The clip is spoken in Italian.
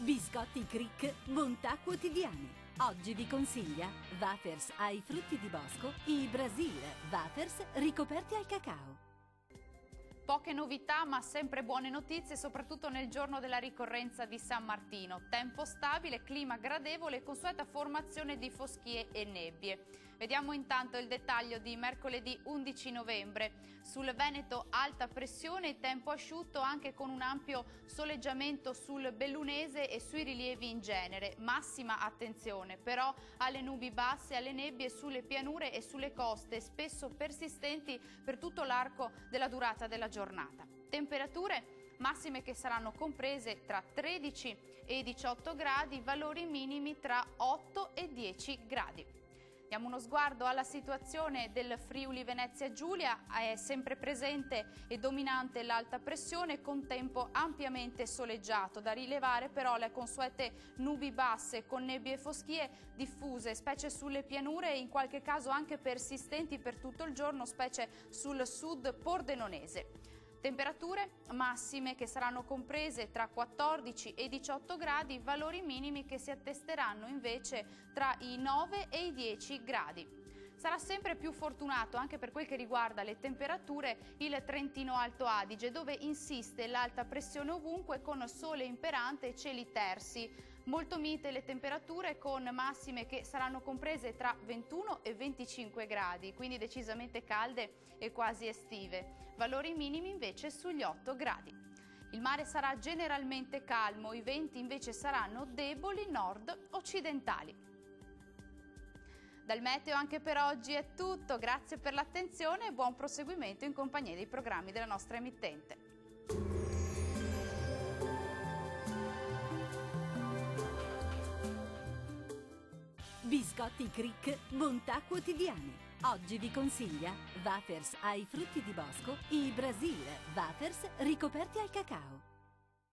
Biscotti Cric, bontà quotidiane. Oggi vi consiglia wafers ai frutti di bosco e Brasil wafers ricoperti al cacao. Poche novità ma sempre buone notizie, soprattutto nel giorno della ricorrenza di San Martino. Tempo stabile, clima gradevole e consueta formazione di foschie e nebbie. Vediamo intanto il dettaglio di mercoledì 11 novembre. Sul Veneto alta pressione, tempo asciutto anche con un ampio soleggiamento sul Bellunese e sui rilievi in genere. Massima attenzione però alle nubi basse e alle nebbie sulle pianure e sulle coste, spesso persistenti per tutto l'arco della durata della giornata. Temperature massime che saranno comprese tra 13 e 18 gradi, valori minimi tra 8 e 10 gradi. Diamo uno sguardo alla situazione del Friuli Venezia Giulia, è sempre presente e dominante l'alta pressione con tempo ampiamente soleggiato. Da rilevare però le consuete nubi basse con nebbie e foschie diffuse, specie sulle pianure e in qualche caso anche persistenti per tutto il giorno, specie sul sud pordenonese. Temperature massime che saranno comprese tra 14 e 18 gradi, valori minimi che si attesteranno invece tra i 9 e i 10 gradi. Sarà sempre più fortunato anche per quel che riguarda le temperature il Trentino Alto Adige, dove insiste l'alta pressione ovunque con sole imperante e cieli tersi. Molto mite le temperature con massime che saranno comprese tra 21 e 25 gradi, quindi decisamente calde e quasi estive. Valori minimi invece sugli 8 gradi. Il mare sarà generalmente calmo, i venti invece saranno deboli nord-occidentali. Dal meteo anche per oggi è tutto, grazie per l'attenzione e buon proseguimento in compagnia dei programmi della nostra emittente. Biscotti Cric, bontà quotidiane. Oggi vi consiglia wafers ai frutti di bosco e Brasil wafers ricoperti al cacao.